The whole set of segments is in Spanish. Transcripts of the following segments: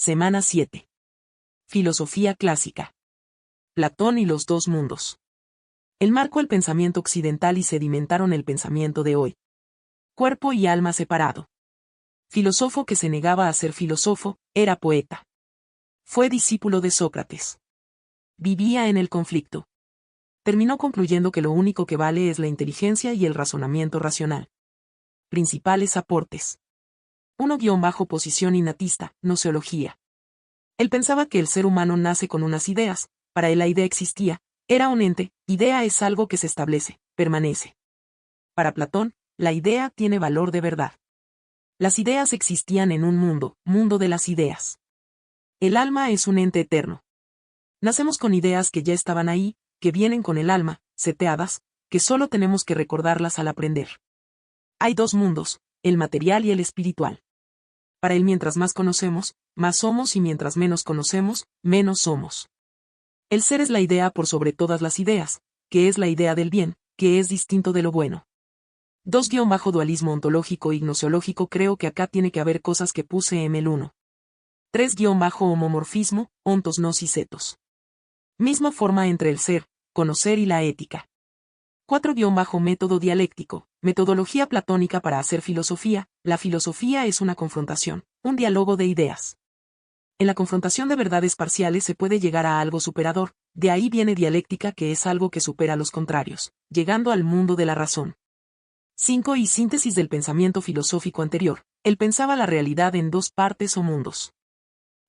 Semana 7. Filosofía clásica. Platón y los dos mundos. El marco el pensamiento occidental y sedimentaron el pensamiento de hoy. Cuerpo y alma separado. Filósofo que se negaba a ser filósofo, era poeta. Fue discípulo de Sócrates. Vivía en el conflicto. Terminó concluyendo que lo único que vale es la inteligencia y el razonamiento racional. Principales aportes. 1-Posición innatista, gnoseología. Él pensaba que el ser humano nace con unas ideas, para él la idea existía, era un ente, idea es algo que se establece, permanece. Para Platón, la idea tiene valor de verdad. Las ideas existían en un mundo, mundo de las ideas. El alma es un ente eterno. Nacemos con ideas que ya estaban ahí, que vienen con el alma, seteadas, que solo tenemos que recordarlas al aprender. Hay dos mundos, el material y el espiritual. Para él mientras más conocemos, más somos y mientras menos conocemos, menos somos. El ser es la idea por sobre todas las ideas, que es la idea del bien, que es distinto de lo bueno. 2-Dualismo ontológico y gnoseológico. Creo que acá tiene que haber cosas que puse en el 1. 3-Homomorfismo, ontos gnosis etos. Misma forma entre el ser, conocer y la ética. 4-Método dialéctico, metodología platónica para hacer filosofía. La filosofía es una confrontación, un diálogo de ideas. En la confrontación de verdades parciales se puede llegar a algo superador, de ahí viene dialéctica, que es algo que supera los contrarios, llegando al mundo de la razón. 5. Síntesis del pensamiento filosófico anterior. Él pensaba la realidad en dos partes o mundos.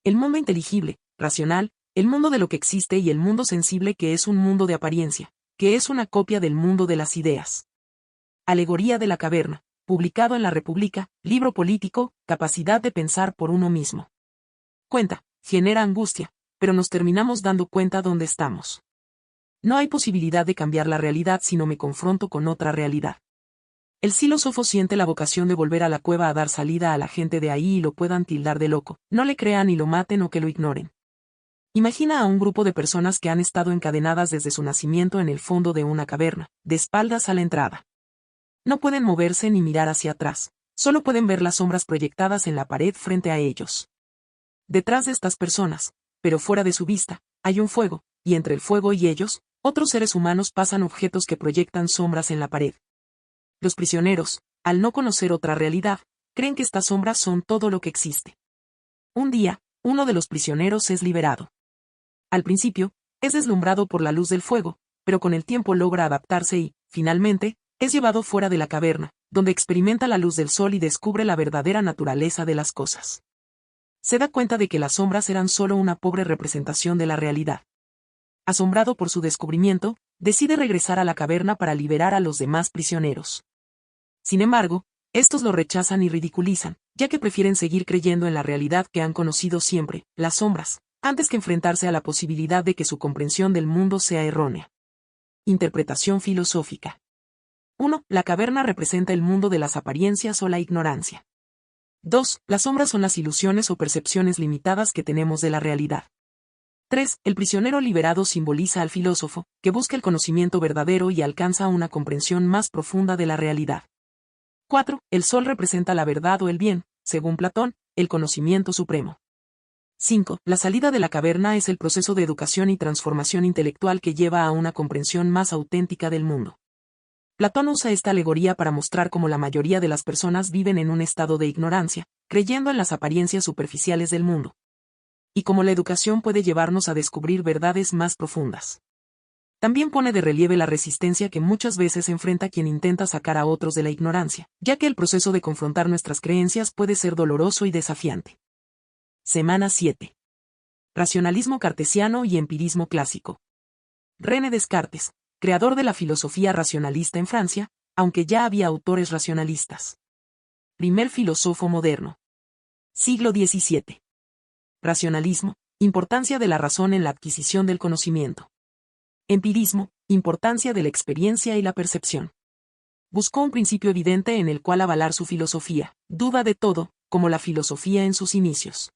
El mundo inteligible, racional, el mundo de lo que existe, y el mundo sensible, que es un mundo de apariencia, que es una copia del mundo de las ideas. Alegoría de la caverna, publicado en La República, libro político, capacidad de pensar por uno mismo. Cuenta, genera angustia, pero nos terminamos dando cuenta dónde estamos. No hay posibilidad de cambiar la realidad si no me confronto con otra realidad. El filósofo siente la vocación de volver a la cueva a dar salida a la gente de ahí y lo puedan tildar de loco, no le crean y lo maten o que lo ignoren. Imagina a un grupo de personas que han estado encadenadas desde su nacimiento en el fondo de una caverna, de espaldas a la entrada. No pueden moverse ni mirar hacia atrás, solo pueden ver las sombras proyectadas en la pared frente a ellos. Detrás de estas personas, pero fuera de su vista, hay un fuego, y entre el fuego y ellos, otros seres humanos pasan objetos que proyectan sombras en la pared. Los prisioneros, al no conocer otra realidad, creen que estas sombras son todo lo que existe. Un día, uno de los prisioneros es liberado. Al principio, es deslumbrado por la luz del fuego, pero con el tiempo logra adaptarse y, finalmente, es llevado fuera de la caverna, donde experimenta la luz del sol y descubre la verdadera naturaleza de las cosas. Se da cuenta de que las sombras eran solo una pobre representación de la realidad. Asombrado por su descubrimiento, decide regresar a la caverna para liberar a los demás prisioneros. Sin embargo, estos lo rechazan y ridiculizan, ya que prefieren seguir creyendo en la realidad que han conocido siempre, las sombras, antes que enfrentarse a la posibilidad de que su comprensión del mundo sea errónea. Interpretación filosófica. 1. La caverna representa el mundo de las apariencias o la ignorancia. 2. Las sombras son las ilusiones o percepciones limitadas que tenemos de la realidad. 3. El prisionero liberado simboliza al filósofo, que busca el conocimiento verdadero y alcanza una comprensión más profunda de la realidad. 4. El sol representa la verdad o el bien, según Platón, el conocimiento supremo. 5. La salida de la caverna es el proceso de educación y transformación intelectual que lleva a una comprensión más auténtica del mundo. Platón usa esta alegoría para mostrar cómo la mayoría de las personas viven en un estado de ignorancia, creyendo en las apariencias superficiales del mundo. Y cómo la educación puede llevarnos a descubrir verdades más profundas. También pone de relieve la resistencia que muchas veces enfrenta quien intenta sacar a otros de la ignorancia, ya que el proceso de confrontar nuestras creencias puede ser doloroso y desafiante. Semana 7. Racionalismo cartesiano y empirismo clásico. René Descartes, creador de la filosofía racionalista en Francia, aunque ya había autores racionalistas. Primer filósofo moderno. Siglo XVII. Racionalismo, importancia de la razón en la adquisición del conocimiento. Empirismo, importancia de la experiencia y la percepción. Buscó un principio evidente en el cual avalar su filosofía, duda de todo, como la filosofía en sus inicios.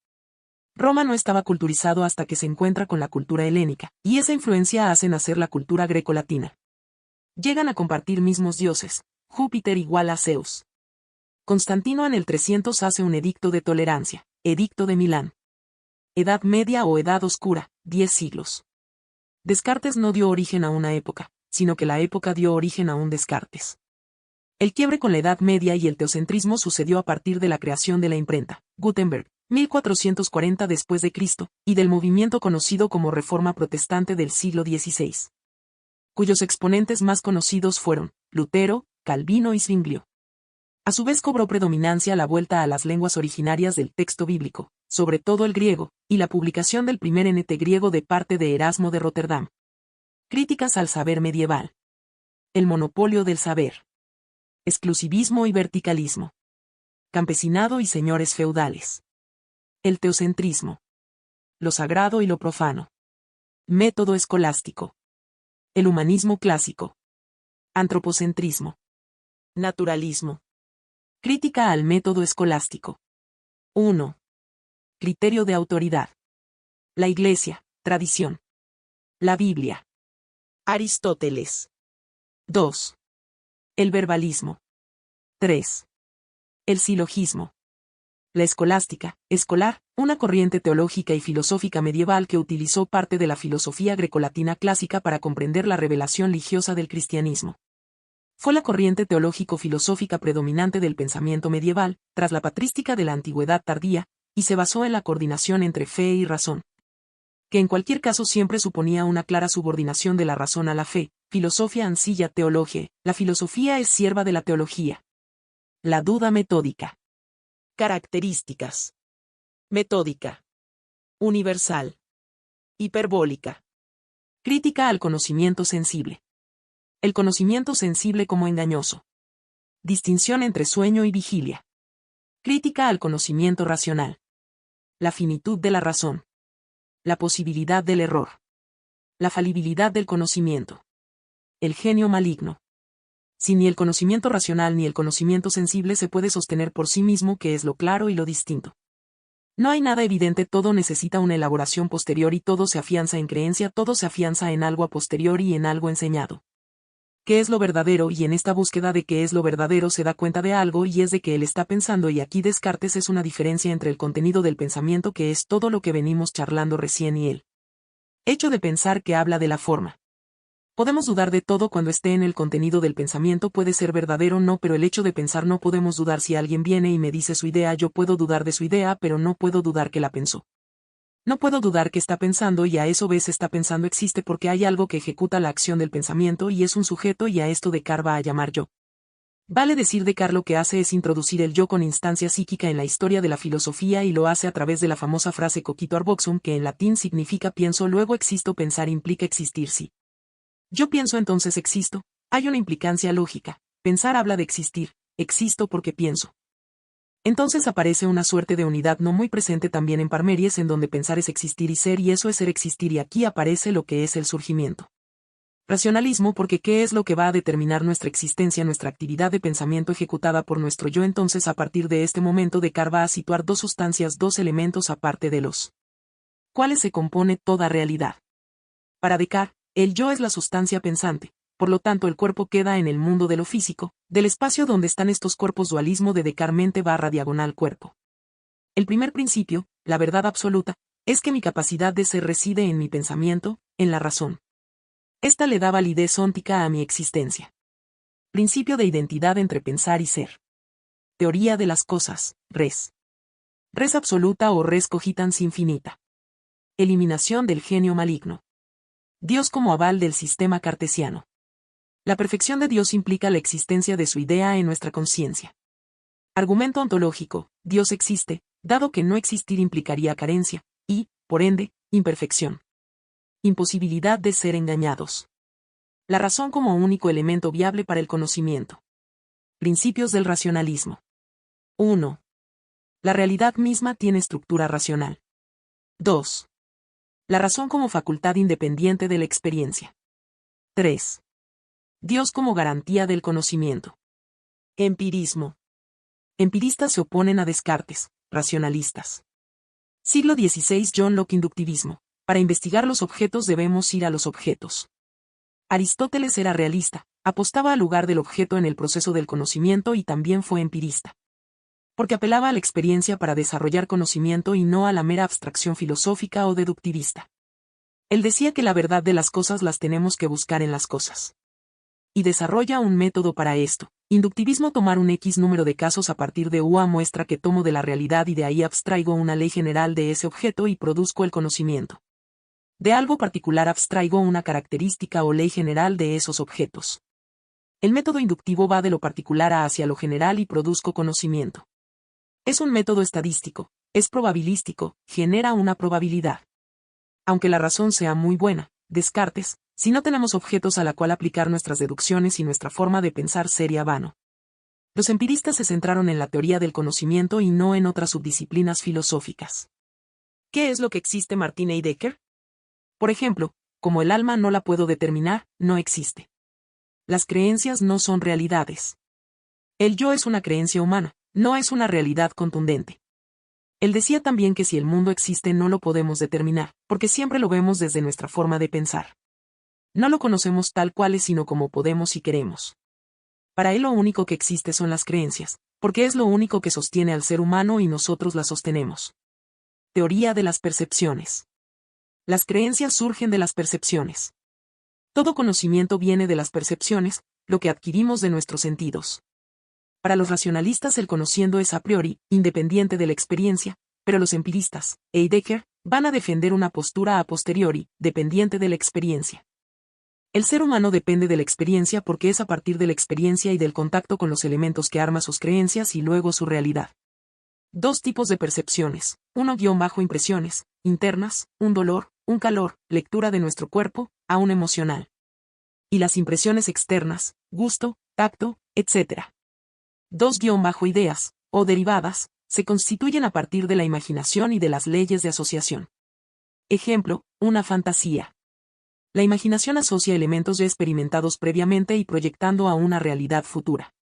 Roma no estaba culturizado hasta que se encuentra con la cultura helénica, y esa influencia hace nacer la cultura grecolatina. Llegan a compartir mismos dioses, Júpiter igual a Zeus. Constantino en el 300 hace un edicto de tolerancia, Edicto de Milán. Edad Media o Edad Oscura, 10 siglos. Descartes no dio origen a una época, sino que la época dio origen a un Descartes. El quiebre con la Edad Media y el teocentrismo sucedió a partir de la creación de la imprenta, Gutenberg, 1440 después de Cristo, y del movimiento conocido como Reforma Protestante del siglo XVI, cuyos exponentes más conocidos fueron Lutero, Calvino y Zwinglio. A su vez cobró predominancia la vuelta a las lenguas originarias del texto bíblico, sobre todo el griego, y la publicación del primer NT griego de parte de Erasmo de Rotterdam. Críticas al saber medieval. El monopolio del saber. Exclusivismo y verticalismo. Campesinado y señores feudales. El teocentrismo. Lo sagrado y lo profano. Método escolástico. El humanismo clásico. Antropocentrismo. Naturalismo. Crítica al método escolástico. 1. Criterio de autoridad. La Iglesia, tradición. La Biblia. Aristóteles. 2. El verbalismo. 3. El silogismo. La escolástica, escolar, una corriente teológica y filosófica medieval que utilizó parte de la filosofía grecolatina clásica para comprender la revelación religiosa del cristianismo. Fue la corriente teológico-filosófica predominante del pensamiento medieval, tras la patrística de la antigüedad tardía, y se basó en la coordinación entre fe y razón, que en cualquier caso siempre suponía una clara subordinación de la razón a la fe. Filosofia ansilla teologie, la filosofía es sierva de la teología. La duda metódica. Características. Metódica. Universal. Hiperbólica. Crítica al conocimiento sensible. El conocimiento sensible como engañoso. Distinción entre sueño y vigilia. Crítica al conocimiento racional. La finitud de la razón. La posibilidad del error. La falibilidad del conocimiento. El genio maligno. Si ni el conocimiento racional ni el conocimiento sensible se puede sostener por sí mismo, ¿qué es lo claro y lo distinto? No hay nada evidente, todo necesita una elaboración posterior y todo se afianza en creencia, todo se afianza en algo a posteriori y en algo enseñado. ¿Qué es lo verdadero? Y en esta búsqueda de qué es lo verdadero se da cuenta de algo y es de que él está pensando, y aquí Descartes es una diferencia entre el contenido del pensamiento, que es todo lo que venimos charlando recién, y el hecho de pensar, que habla de la forma. Podemos dudar de todo cuando esté en el contenido del pensamiento, puede ser verdadero o no, pero el hecho de pensar no podemos dudar. Si alguien viene y me dice su idea, yo puedo dudar de su idea, pero no puedo dudar que la pensó. No puedo dudar que está pensando, y a eso vez está pensando existe porque hay algo que ejecuta la acción del pensamiento y es un sujeto, y a esto Descartes va a llamar yo. Vale decir, Descartes lo que hace es introducir el yo con instancia psíquica en la historia de la filosofía, y lo hace a través de la famosa frase cogito ergo sum, que en latín significa pienso luego existo. Pensar implica existir. Sí. Yo pienso, entonces existo. Hay una implicancia lógica. Pensar habla de existir, existo porque pienso. Entonces aparece una suerte de unidad no muy presente también en Parmenides, en donde pensar es existir y ser, y eso es ser existir, y aquí aparece lo que es el surgimiento. Racionalismo, porque ¿qué es lo que va a determinar nuestra existencia? Nuestra actividad de pensamiento ejecutada por nuestro yo. Entonces a partir de este momento Descartes va a situar dos sustancias, dos elementos aparte de los cuales se compone toda realidad. Para Descartes, el yo es la sustancia pensante, por lo tanto el cuerpo queda en el mundo de lo físico, del espacio donde están estos cuerpos. Dualismo de Descartes, mente/cuerpo. El primer principio, la verdad absoluta, es que mi capacidad de ser reside en mi pensamiento, en la razón. Esta le da validez óntica a mi existencia. Principio de identidad entre pensar y ser. Teoría de las cosas, res. Res absoluta o res cogitans infinita. Eliminación del genio maligno. Dios como aval del sistema cartesiano. La perfección de Dios implica la existencia de su idea en nuestra conciencia. Argumento ontológico, Dios existe, dado que no existir implicaría carencia, y, por ende, imperfección. Imposibilidad de ser engañados. La razón como único elemento viable para el conocimiento. Principios del racionalismo. 1. La realidad misma tiene estructura racional. 2. La razón como facultad independiente de la experiencia. 3. Dios como garantía del conocimiento. Empirismo. Empiristas se oponen a Descartes, racionalistas. Siglo XVI. John Locke. Inductivismo. Para investigar los objetos debemos ir a los objetos. Aristóteles era realista, apostaba al lugar del objeto en el proceso del conocimiento y también fue empirista. Porque apelaba a la experiencia para desarrollar conocimiento y no a la mera abstracción filosófica o deductivista. Él decía que la verdad de las cosas las tenemos que buscar en las cosas. Y desarrolla un método para esto. Inductivismo: tomar un X número de casos a partir de UA muestra que tomo de la realidad y de ahí abstraigo una ley general de ese objeto y produzco el conocimiento. De algo particular abstraigo una característica o ley general de esos objetos. El método inductivo va de lo particular hacia lo general y produzco conocimiento. Es un método estadístico, es probabilístico, genera una probabilidad. Aunque la razón sea muy buena, Descartes, si no tenemos objetos a la cual aplicar nuestras deducciones y nuestra forma de pensar sería vano. Los empiristas se centraron en la teoría del conocimiento y no en otras subdisciplinas filosóficas. ¿Qué es lo que existe? Martin Heidegger. Por ejemplo, como el alma no la puedo determinar, no existe. Las creencias no son realidades. El yo es una creencia humana, no es una realidad contundente. Él decía también que si el mundo existe no lo podemos determinar, porque siempre lo vemos desde nuestra forma de pensar. No lo conocemos tal cual es, sino como podemos y queremos. Para él lo único que existe son las creencias, porque es lo único que sostiene al ser humano y nosotros las sostenemos. Teoría de las percepciones. Las creencias surgen de las percepciones. Todo conocimiento viene de las percepciones, lo que adquirimos de nuestros sentidos. Para los racionalistas el conociendo es a priori, independiente de la experiencia, pero los empiristas, Heidegger, van a defender una postura a posteriori, dependiente de la experiencia. El ser humano depende de la experiencia porque es a partir de la experiencia y del contacto con los elementos que arma sus creencias y luego su realidad. Dos tipos de percepciones: impresiones internas, un dolor, un calor, lectura de nuestro cuerpo, aún emocional. Y las impresiones externas, gusto, tacto, etc. Ideas, o derivadas, se constituyen a partir de la imaginación y de las leyes de asociación. Ejemplo, una fantasía. La imaginación asocia elementos ya experimentados previamente y proyectando a una realidad futura.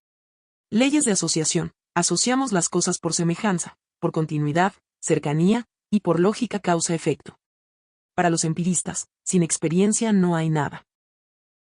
Leyes de asociación: asociamos las cosas por semejanza, por continuidad, cercanía, y por lógica causa-efecto. Para los empiristas, sin experiencia no hay nada.